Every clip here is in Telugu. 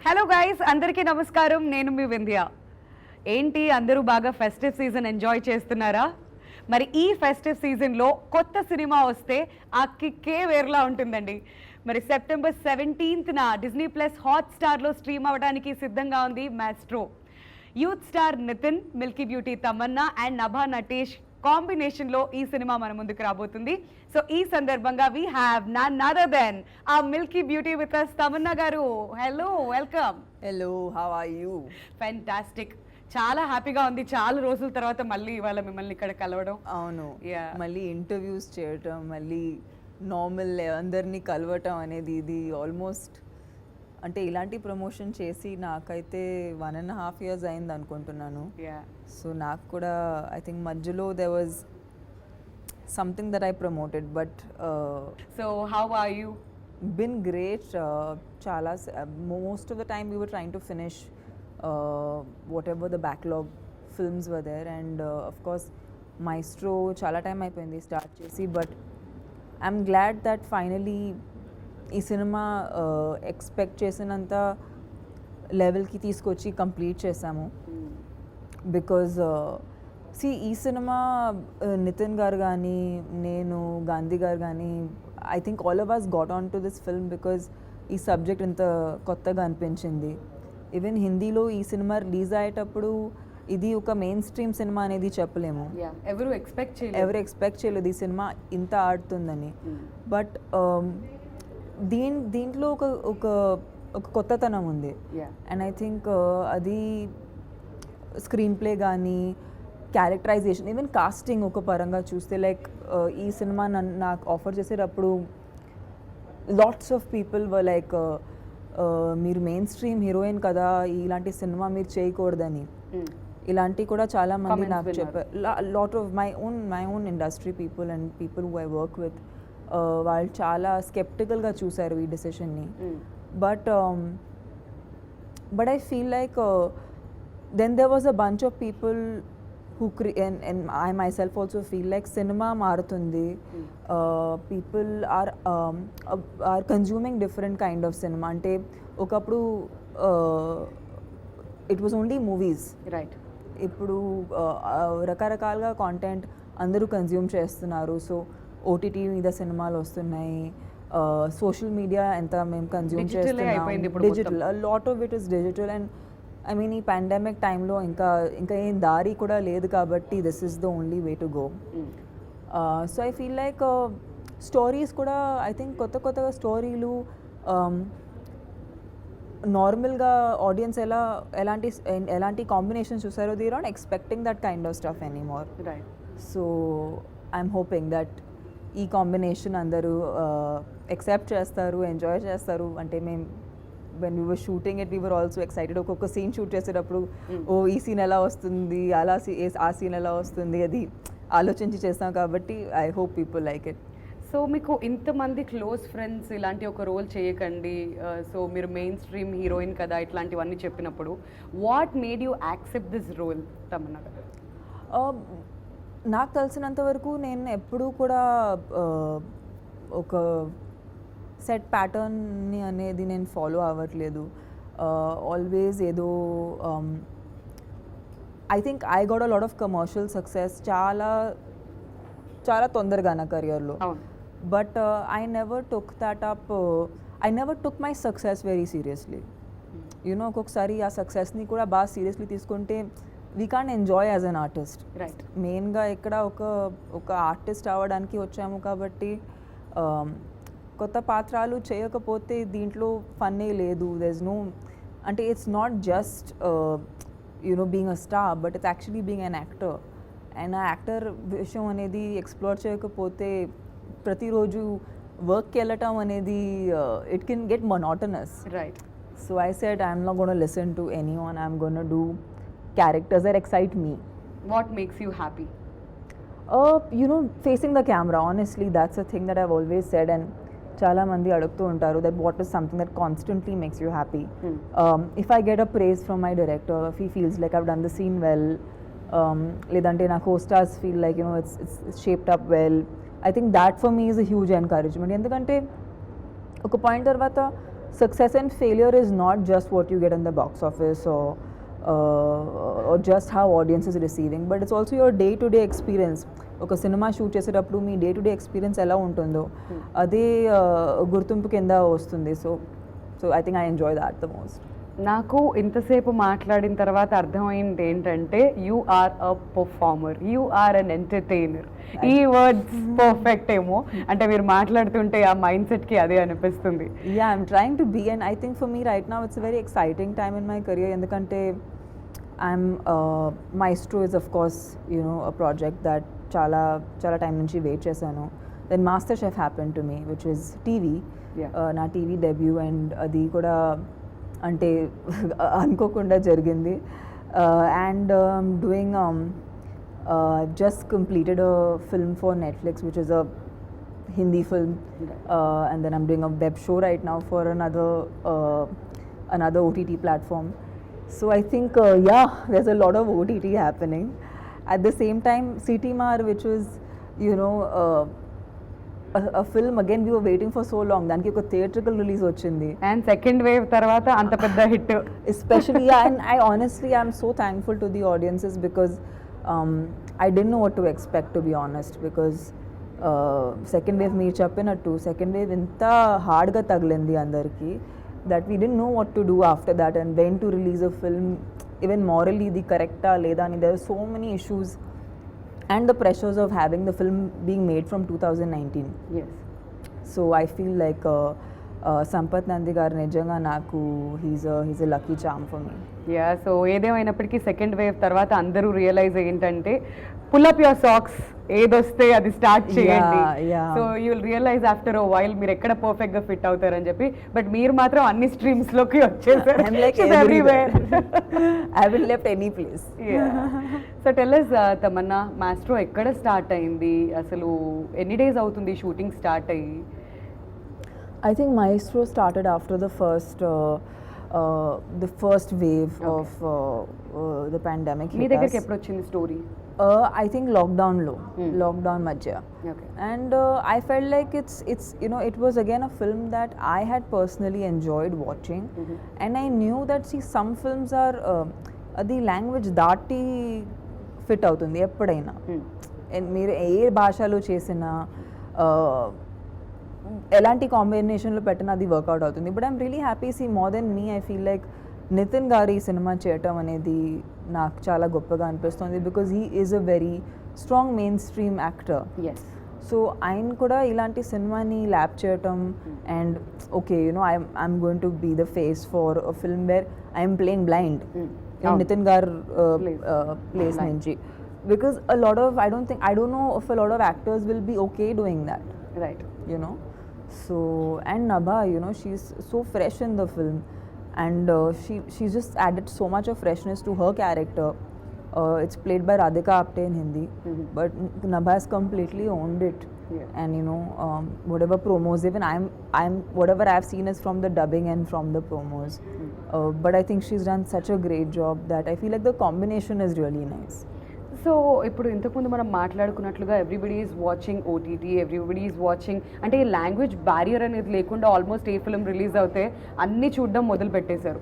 హలో గైస్, అందరికీ నమస్కారం. నేను మీ వింధ్య. ఏంటి అందరూ బాగా ఫెస్టివ్ సీజన్ ఎంజాయ్ చేస్తున్నారా? మరి ఈ ఫెస్టివ్ సీజన్లో కొత్త సినిమా వస్తే ఆ కిక్కే వేరులా ఉంటుందండి. మరి సెప్టెంబర్ 17న డిజ్నీ ప్లస్ హాట్స్టార్లో స్ట్రీమ్ అవ్వడానికి సిద్ధంగా ఉంది Maestro. Youth star Nithin, milky beauty Tamannaah and Nabha Natesh కాంబినేషన్లో ఈ సినిమా మన ముందుకు రాబోతుంది. సో ఈ సందర్భంగా we have none other than ఆ milky beauty with us Tamannaah garu. Hello, welcome. Hello, how are you? Fantastic. చాలా హ్యాపీగా ఉంది, చాలా రోజుల తర్వాత మళ్ళీ ఇవాళ మిమ్మల్ని ఇక్కడ కలవడం. అవును, Yeah. మళ్ళీ ఇంటర్వ్యూస్ చేయటం, మళ్ళీ నార్మల్ అందరినీ కలవటం అనేది ఇది ఆల్మోస్ట్ అంటే ఇలాంటి ప్రమోషన్ చేసి నాకైతే 1.5 years అయింది అనుకుంటున్నాను. Yeah. సో నాకు కూడా ఐ థింక్ మధ్యలో they was something that I promoted but So how are you? been great. Chala most of the time we were trying to finish whatever the backlog films were there, and of course Maestro chala time అయిపోయింది స్టార్ట్ చేసి, but I'm glad that finally ఈ సినిమా ఎక్స్పెక్ట్ చేసినంత లెవెల్కి తీసుకొచ్చి కంప్లీట్ చేసాము. బికాజ్ ఈ సినిమా నితిన్ గారు కానీ నేను గాంధీ గారు కానీ I think all of us got on to this film because ఈ సబ్జెక్ట్ ఇంత కొత్తగా అనిపించింది. ఈవెన్ హిందీలో ఈ సినిమా రిలీజ్ అయ్యేటప్పుడు ఇది ఒక మెయిన్ స్ట్రీమ్ సినిమా అనేది చెప్పలేము. ఎవరు ఎక్స్పెక్ట్ చేయలేదు ఈ సినిమా ఇంత ఆడుతుందని. బట్ దీంట్లో ఒక ఒక ఒక కొత్తతనం ఉంది. అండ్ ఐ థింక్ అది స్క్రీన్ ప్లే కానీ క్యారెక్టరైజేషన్, ఈవెన్ కాస్టింగ్ ఒక పరంగా చూస్తే లైక్ ఈ సినిమా నాకు ఆఫర్ చేసేటప్పుడు lots of people were like మీరు మెయిన్ స్ట్రీమ్ హీరోయిన్ కదా, ఇలాంటి సినిమా మీరు చేయకూడదని. ఇలాంటివి కూడా చాలా మంది నాకు చెప్పారు. Lot of my own industry people and people who I work with వాళ్ళు చాలా స్కెప్టికల్గా చూశారు ఈ డెసిషన్ని. But I feel like then there was a bunch of people who and I myself also feel like cinema మారుతుంది. People are consuming different kind of cinema. అంటే ఒకప్పుడు it was only movies, right. ఇప్పుడు రకరకాలుగా కాంటెంట్ అందరూ కన్జ్యూమ్ చేస్తున్నారు. సో ఓటీటీ మీద సినిమాలు వస్తున్నాయి, సోషల్ మీడియా ఎంత మేము కన్జ్యూమ్ చేస్తున్నాం, digital, lot of it is digital. And I mean ఈ పాండమిక్ టైంలో ఇంకా ఏం దారి కూడా లేదు కాబట్టి this is the only way to go. So I feel like stories కూడా ఐ థింక్ కొత్తగా స్టోరీలు నార్మల్గా ఆడియన్స్ ఎలాంటి కాంబినేషన్ చూసారో they are not expecting that kind of stuff anymore. Right. So I'm hoping that ఈ కాంబినేషన్ అందరూ ఎక్సెప్ట్ చేస్తారు, ఎంజాయ్ చేస్తారు. అంటే మేము when we were shooting it we were also excited. ఒక్కొక్క సీన్ షూట్ చేసేటప్పుడు ఈ సీన్ ఎలా వస్తుంది, ఆ సీన్ ఎలా వస్తుంది అది ఆలోచించి చేస్తాం కాబట్టి I hope people like it. So మీకు ఇంతమంది క్లోజ్ ఫ్రెండ్స్ ఇలాంటి ఒక రోల్ చేయకండి, సో మీరు మెయిన్ స్ట్రీమ్ హీరోయిన్ కదా ఇట్లాంటివన్నీ చెప్పినప్పుడు what made you accept this role Tamannaah garu? నాకు తెలిసినంత వరకు నేను ఎప్పుడూ కూడా ఒక సెట్ ప్యాటర్న్ని అనేది నేను ఫాలో అవ్వట్లేదు. ఆల్వేస్ ఏదో I think I got a lot of commercial success చాలా తొందరగా నా కెరియర్లో. But I never took my success very seriously. You know ఒక్కొక్కసారి ఆ సక్సెస్ని కూడా బాగా సీరియస్లీ తీసుకుంటే we can't enjoy as an artist. Right. మెయిన్గా ఇక్కడ ఒక ఆర్టిస్ట్ అవ్వడానికి వచ్చాము కాబట్టి కొత్త పాత్రలు చేయకపోతే దీంట్లో ఫన్నే లేదు. దెర్స్ నో అంటే it's not just you know being a star but it's actually being an actor. And ఆ యాక్టర్ విషయం అనేది ఎక్స్ప్లోర్ చేయకపోతే ప్రతిరోజు వర్క్కి వెళ్ళటం అనేది it can get monotonous. Right. So I said I'm not gonna listen to anyone, I'm gonna do characters that excite me. What makes you happy? Facing the camera, honestly that's a thing that I've always said, and చాలా మంది అడుగుతూ ఉంటారు that what is something that constantly makes you happy. If I get a praise from my director, if he feels like I've done the scene well, లేదంటే నా co-stars feel like it's shaped up well, I think that for me is a huge encouragement. ఎందుకంటే ఒక పాయింట్ తర్వాత success and failure is not just what you get in the box office or just how audience is receiving, but it's also your day to day experience. ఒక సినిమా షూట్ చేసేటప్పుడు మీ డే టు డే ఎక్స్పీరియన్స్ ఎలా ఉంటుందో అదే గుర్తింపు కింద వస్తుంది. So I think I enjoy that the most. నాకు ఇంతసేపు మాట్లాడిన తర్వాత అర్థమైంది ఏంటంటే you are a performer, you are an entertainer. ఈ వర్డ్స్ పర్ఫెక్ట్ ఏమో, అంటే మీరు మాట్లాడుతుంటే ఆ మైండ్ సెట్కి అదే అనిపిస్తుంది. Yeah, I'm trying to be, and I think for me right now it's a very exciting time in my career. ఎందుకంటే I'm Maestro is of course, you know, a project that చాలా టైం నుంచి వెయిట్ చేశాను. Then master chef happen to me which is TV, నా టీవీ డెబ్యూ, అండ్ అది కూడా అంటే అనుకోకుండా జరిగింది. And doing just completed a film for Netflix which is a Hindi film, and then I'm doing a web show right now for another OTT platform. So I think yeah, there's a lot of OTT happening. At the same time, CTMR, which was, you know, a film again we were waiting for so long, దానికి ఒక theatrical release వచ్చింది. అండ్ సెకండ్ వేవ్ తర్వాత అంత పెద్ద hit. Especially, yeah, and I honestly am so thankful to the audiences because I didn't know what to expect, to be honest, because second wave మీరు చెప్పినట్టు second wave ఇంత హార్డ్గా తగిలింది అందరికీ that we didn't know what to do after that and when to release a film, even morally the correcta leda ani. There were so many issues and the pressures of having the film being made from 2019. Yes. So I feel like Sampath Nandi garu nijanga naku he's a lucky charm for me. Yeah, so ఏదేమైనప్పటికీ సెకండ్ వేవ్ తర్వాత అందరూ రియలైజ్ ఏంటంటే పుల్అప్ యువర్ సాక్స్, ఏదొస్తే అది స్టార్ట్ చేయండి. Yeah. So you will realize after a while మీరు ఎక్కడ పర్ఫెక్ట్ గా ఫిట్ అవుతారని చెప్పి. బట్ మీరు మాత్రం అన్ని స్ట్రీమ్స్ లోకి వచ్చేసారు. I'm like everywhere. I haven't left any place. So tell us Tamannaah, maestro ఎక్కడ స్టార్ట్ అయింది, అసలు ఎన్ని డేస్ అవుతుంది షూటింగ్ స్టార్ట్ అయ్యి? I think Maestro started after the first wave of the pandemic. మీ దగ్గరికి ఎప్పుడు వచ్చింది story? I think lockdown madhya. Okay. And I felt like it's you know, it was again a film that I had personally enjoyed watching. And I knew that some films are the language దాటి ఫిట్ అవుతుంది ఎప్పుడైనా. మీరు ఏ భాషలో చేసినా ఎలాంటి కాంబినేషన్లో పెట్టినా అది వర్కౌట్ అవుతుంది. But I'm really happy. See more then me I feel like Nithin garu ఈ సినిమా చేయటం అనేది నాకు చాలా గొప్పగా అనిపిస్తుంది because he is a very strong mainstream actor. Yes. So ఆయన కూడా ఇలాంటి సినిమాని ల్యాప్ చేయటం and okay you know I'm going to be the face for a film where I'm playing blind Nithin garu place నుంచి. Because a lot of I don't know if a lot of actors will be okay doing that. Right. You know. So and Nabha, you know, she's so fresh in the film, and she's just added so much of freshness to her character. It's played by Radhika Apte in Hindi, but Nabha has completely owned it. Yeah. And you know, whatever promos, even I'm whatever I've seen is from the dubbing and from the promos. But I think she's done such a great job that I feel like the combination is really nice. So ఇప్పుడు ఇంతకుముందు మనం మాట్లాడుకున్నట్లుగా everybody is watching OTT, everybody is watching, అంటే ఈ లాంగ్వేజ్ బ్యారియర్ అనేది లేకుండా ఆల్మోస్ట్ ఏ ఫిల్మ్ రిలీజ్ అవుతే అన్నీ చూడడం మొదలు పెట్టేశారు.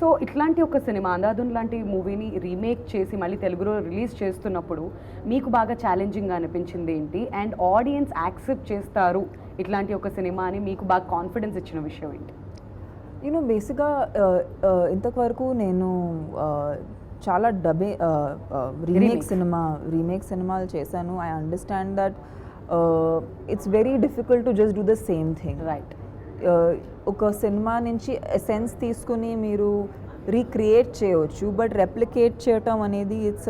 సో ఇట్లాంటి ఒక సినిమా అందాదున్ లాంటి మూవీని రీమేక్ చేసి మళ్ళీ తెలుగులో రిలీజ్ చేస్తున్నప్పుడు మీకు బాగా ఛాలెంజింగ్గా అనిపించింది ఏంటి, అండ్ ఆడియన్స్ యాక్సెప్ట్ చేస్తారు ఇట్లాంటి ఒక సినిమా అని మీకు బాగా కాన్ఫిడెన్స్ ఇచ్చిన విషయం ఏంటి? యూనో బేసిక్గా ఇంతవరకు నేను చాలా రీమేక్ సినిమాలు చేశాను. I understand that it's very difficult to just do the same thing. Right. ఒక సినిమా నుంచి ఎసెన్స్ తీసుకుని మీరు రీక్రియేట్ చేయవచ్చు, బట్ రెప్లికేట్ చేయటం అనేది it's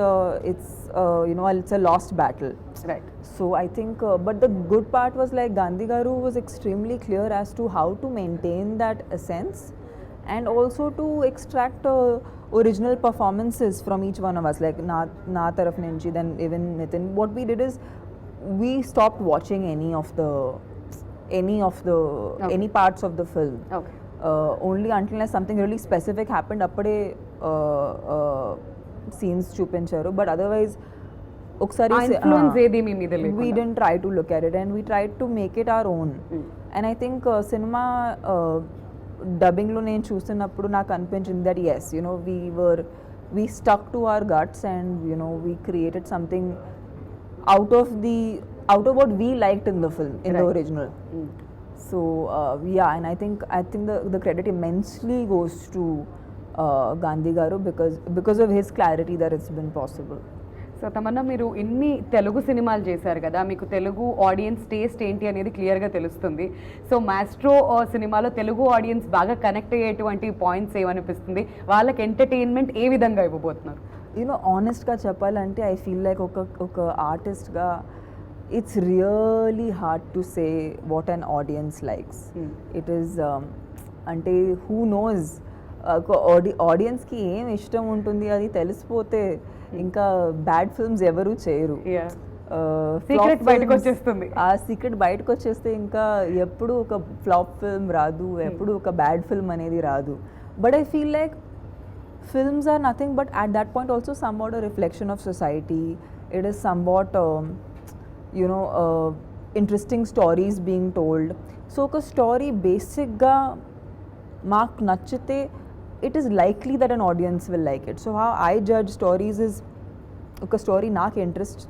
a last battle. Right. So I think, but the good part was like Gandhi Garu was extremely clear as to how to maintain that essence and also to extract original performances from each one of us, like na taraf nunchi, then even Nitin. What we did is we stopped watching any of the Okay. any parts of the film. Okay. Only until something really specific happened appade scenes chupincharu, but otherwise ఆ ఇన్ఫ్లుయెన్స్ ఏది మీ మీద లేకుండా. we didn't try to look at it and we tried to make it our own. And I think cinema డబ్బింగ్లో నేను చూస్తున్నప్పుడు నాకు అనిపించింది that yes you know we stuck to our guts and you know we created something out of what we liked in the film, in the Right. original. So yeah, and I think the credit immensely goes to Gandhi garu because of his clarity that it's been possible. So Tamannaah, మీరు ఇన్ని తెలుగు సినిమాలు చేశారు కదా, మీకు తెలుగు ఆడియన్స్ టేస్ట్ ఏంటి అనేది క్లియర్గా తెలుస్తుంది. సో మాస్ట్రో సినిమాలో తెలుగు ఆడియన్స్ బాగా కనెక్ట్ అయ్యేటువంటి పాయింట్స్ ఏమనిపిస్తుంది, వాళ్ళకి ఎంటర్టైన్మెంట్ ఏ విధంగా ఇవ్వబోతున్నారు? యూనో ఆనెస్ట్గా చెప్పాలంటే ఐ ఫీల్ లైక్ ఒక ఆర్టిస్ట్గా it's really hard to say what an audience likes. It is అంటే హూ నోస్ ఆడియన్స్కి ఏం ఇష్టం ఉంటుంది అది తెలిసిపోతే ఇంకా బ్యాడ్ ఫిల్మ్స్ ఎవరు చేయరు. సీక్రెట్ బయటకు వచ్చేస్తుంది. ఆ సీక్రెట్ బయటకు వచ్చేస్తే ఇంకా ఎప్పుడు ఒక ఫ్లాప్ ఫిల్మ్ రాదు, ఎప్పుడు ఒక బ్యాడ్ ఫిల్మ్ అనేది రాదు. But I feel like films are nothing but at that point also somewhat a reflection of society. It is somewhat interesting stories being told. So a story basic ga maak nachite, it is likely that an audience will like it. So how I judge stories is oka story నాకు ఇంట్రెస్ట్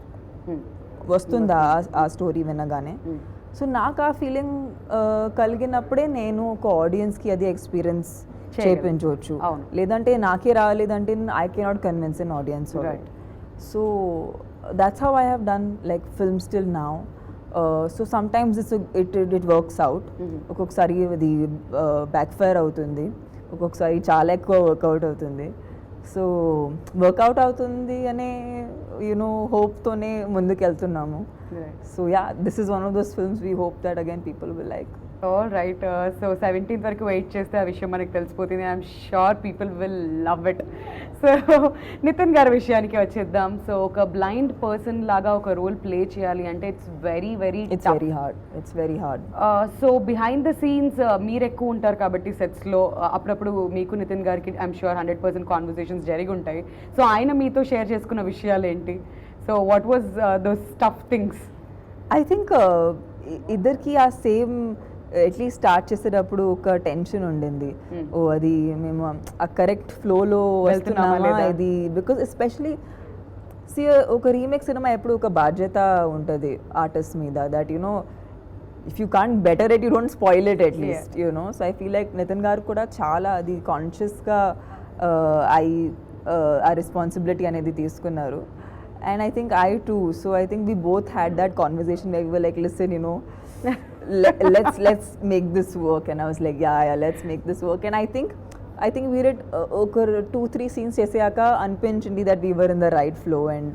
వస్తుందా ఆ స్టోరీ వినగానే. సో నాకు ఆ ఫీలింగ్ కలిగినప్పుడే నేను ఒక ఆడియన్స్కి అది ఎక్స్పీరియన్స్ చేయించవచ్చు. లేదంటే నాకే రాలేదంటే I cannot convince an audience. So that's how I have done like films till now. So sometimes it works out, ఒక్కొక్కసారి అది బ్యాక్ ఫైర్ అవుతుంది, ఒక్కొక్కసారి చాలా ఎక్కువ వర్కౌట్ అవుతుంది. సో వర్కౌట్ అవుతుంది అనే యూనో హోప్తోనే ముందుకు వెళ్తున్నాము. So yeah, this is one of those films we hope that again people will like. All right. So 17th వరకు వెయిట్ చేస్తే ఆ విషయం మనకు తెలిసిపోతుంది. I'm sure people will love it. So Nithin గారి విషయానికి వచ్చేద్దాం. సో ఒక బ్లైండ్ పర్సన్ లాగా ఒక రోల్ ప్లే చేయాలి అంటే it's very hard. So behind the scenes మీరు ఎక్కువ ఉంటారు కాబట్టి సెట్స్లో అప్పుడప్పుడు మీకు నితిన్ గారికి ఐఎమ్ షూర్ 100% కాన్వర్సేషన్స్ జరిగి ఉంటాయి. సో ఆయన మీతో షేర్ చేసుకున్న విషయాలు ఏంటి? So what was those tough things? I think ఇద్దరికి ఆ సేమ్ అట్లీస్ట్ స్టార్ట్ చేసేటప్పుడు ఒక టెన్షన్ ఉండింది. ఓ అది మేము ఆ కరెక్ట్ ఫ్లోలో వెళ్తున్నామా ఇది, బికాజ్ ఎస్పెషలీ ఒక రీమేక్ సినిమా ఎప్పుడు ఒక బాధ్యత ఉంటుంది ఆర్టిస్ట్ మీద, that you know if you can't better it you don't spoil it at least you know. So I feel like Nithin garu కూడా చాలా అది కాన్షియస్గా ఆ రెస్పాన్సిబిలిటీ అనేది తీసుకున్నారు. And I think I too. So I think we both had that conversation where we were like, listen, you know, let's make this work. And I was like, yeah, let's make this work. And I think we did 2-3 scenes cheseyaka anpinchindi that we were in the right flow, and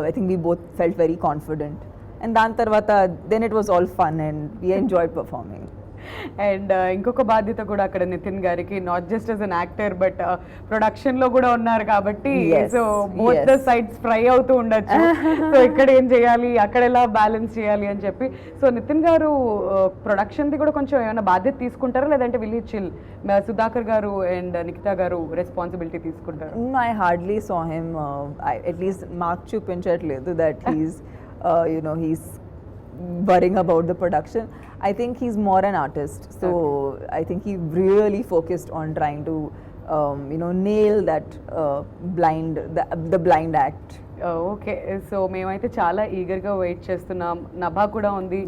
I think we both felt very confident. And dan tarvata then it was all fun and we enjoyed performing. And ఇంకొక బాధ్యత కూడా అక్కడ నితిన్ గారికి, not just as an actor but ప్రొడక్షన్లో కూడా ఉన్నారు కాబట్టి so both the sides fry అవుతూ ఉండొచ్చు. సో ఇక్కడ ఏం చేయాలి, అక్కడ ఎలా బ్యాలెన్స్ చేయాలి అని చెప్పి. సో నితిన్ గారు ప్రొడక్షన్ది కూడా కొంచెం ఏమైనా బాధ్యత తీసుకుంటారా, లేదంటే విల్ చిల్ సుధాకర్ గారు అండ్ నిఖితా గారు రెస్పాన్సిబిలిటీ తీసుకుంటారు? I hardly saw him, at least mark చూపించట్లేదు that he's worrying about the production. I think he's more an artist, so okay. I think he really focused on trying to nail that the blind act. Okay. So మేమైతే చాలా ఈగర్గా వెయిట్ చేస్తున్నాం. నభా కూడా ఉంది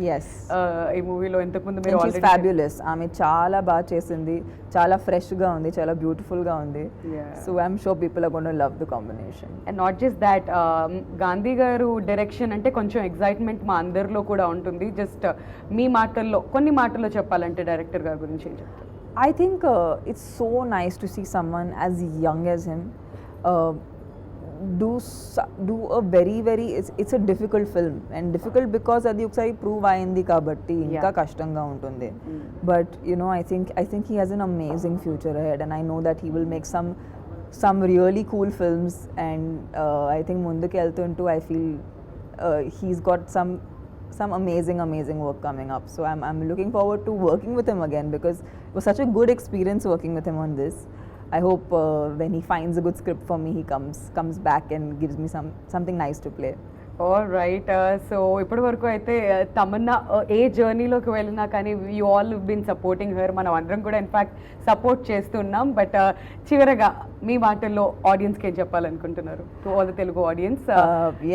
ఈ మూవీలో. ఇంతకుముందు మీరు ఆల్రెడీ ఫ్యాబ్యులస్, ఆమె చాలా బాగా చేసింది, చాలా ఫ్రెష్గా ఉంది, చాలా బ్యూటిఫుల్గా ఉంది. So I'm sure people are gonna love the combination. And not just that, Gandhi garu direction అంటే కొంచెం ఎగ్జైట్మెంట్ మా అందరిలో కూడా ఉంటుంది. జస్ట్ మీ మాటల్లో కొన్ని మాటల్లో చెప్పాలంటే డైరెక్టర్ గారి గురించి ఏం చెప్తారు? I think it's so nice to see someone as young as him do a very it's a difficult film, and difficult because అది ఒకసారి ప్రూవ్ అయింది కాబట్టి ఇంకా కష్టంగా ఉంటుంది. But I think he has an amazing future ahead, and I know that he will make some really cool films, and I think ముందుకు వెళ్తుంటూ I feel he's got some amazing work coming up. So I'm looking forward to working with him again, because it was such a good experience working with him on this. I hope when he finds a good script for me, he comes back and gives me something nice to play. All right so ఇప్పటి వరకు అయితే తమన్నా ఏ జర్నీలోకి వెళ్ళినా కానీ you all been supporting her, మనం అందరం కూడా ఇన్ఫ్యాక్ట్ సపోర్ట్ చేస్తున్నాం. బట్ చివరగా మీ మాటల్లో ఆడియన్స్కి ఏం చెప్పాలనుకుంటున్నారు, to all the Telugu audience?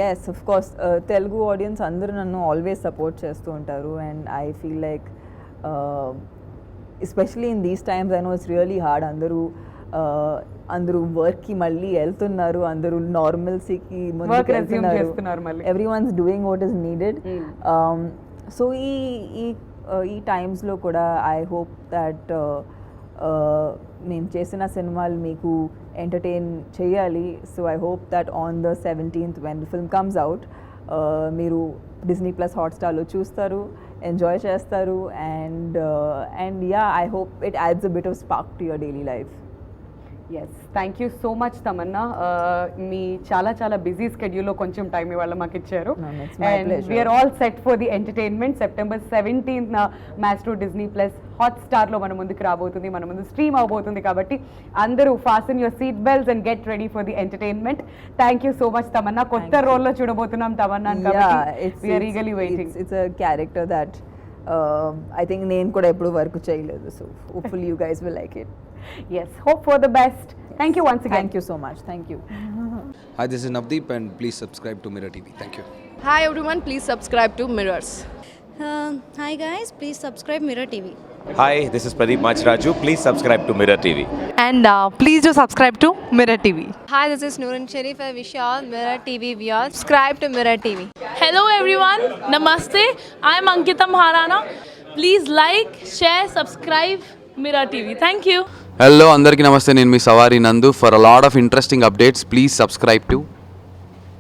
Yes of course Telugu audience అందరూ నన్ను ఆల్వేస్ సపోర్ట్ చేస్తూ ఉంటారు. And I feel like especially in these times I know it's really hard. అందరూ వర్క్కి మళ్ళీ వెళ్తున్నారు, అందరూ నార్మల్సీకి Work resume చేస్తున్నారు మళ్ళీ. Every once doing what is needed. So ఈ టైమ్స్లో కూడా ఐ హోప్ దట్ నేను చేసిన సినిమాలు మీకు ఎంటర్టైన్ చేయాలి. So I hope that on the 17th when the film comes out మీరు డిస్నీ ప్లస్ హాట్స్టార్లో చూస్తారు, ఎంజాయ్ చేస్తారు. And yeah I hope it adds a bit of spark to your daily life. Yes, thank you so much Tamannaah. మీ చాలా బిజీ స్కెడ్యూల్లో కొంచెం టైం ఇవాళ మాకు ఇచ్చారు. No, it's my and pleasure. We're all set for the entertainment. September 17th Maestro Disney plus హాట్స్టార్లో మన ముందుకు రాబోతుంది, మన ముందు స్ట్రీమ్ అవబోతుంది. కాబట్టి అందరూ fasten your seat belts and get ready for the entertainment. Thank you so much Tamannaah. కొత్త రోల్లో చూడబోతున్నాం తమన్నా కాబట్టి we're eagerly waiting. It's a character that I think నేను కూడా ఎప్పుడు వర్క్ చేయలేదు. So hopefully you guys will like it. Yes, hope for the best. Thank you once again. Thank you so much. Thank you. Hi, this is Navdeep and please subscribe to Mirror TV. Thank you. Hi everyone, please subscribe to Mirrors. Hi guys, please subscribe Mirror TV. Hi, this is Pradeep Machraju. Please subscribe to Mirror TV. And please do subscribe to Mirror TV. Hi, this is Noorun Sharif. I wish you all Mirror TV viewers subscribe to Mirror TV. Hello everyone, Namaste. I am Ankita Maharana. Please like, share, subscribe Mirror TV. Thank you. Hello అందరికీ నమస్తే, నేను మీ సవారి నందు. For a lot of interesting updates please subscribe to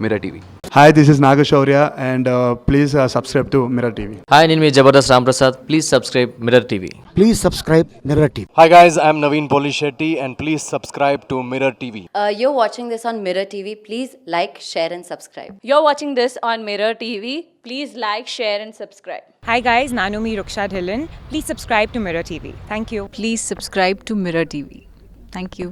mirror TV. Hi, this is Nagashaurya and please subscribe to Mirror TV. Hi, నేను మీ Jabardasth Ramprasad. Please subscribe Mirror TV. Please subscribe Mirror TV. Hi guys, I'm Naveen Polishetty and please subscribe to Mirror TV. You're watching this on Mirror TV. Please like, share and subscribe. You're watching this on Mirror TV. Please like, share and subscribe. Hi guys, Nanumi Ruksha Dhillon. Please subscribe to Mirror TV. Thank you. Please subscribe to Mirror TV. Thank you.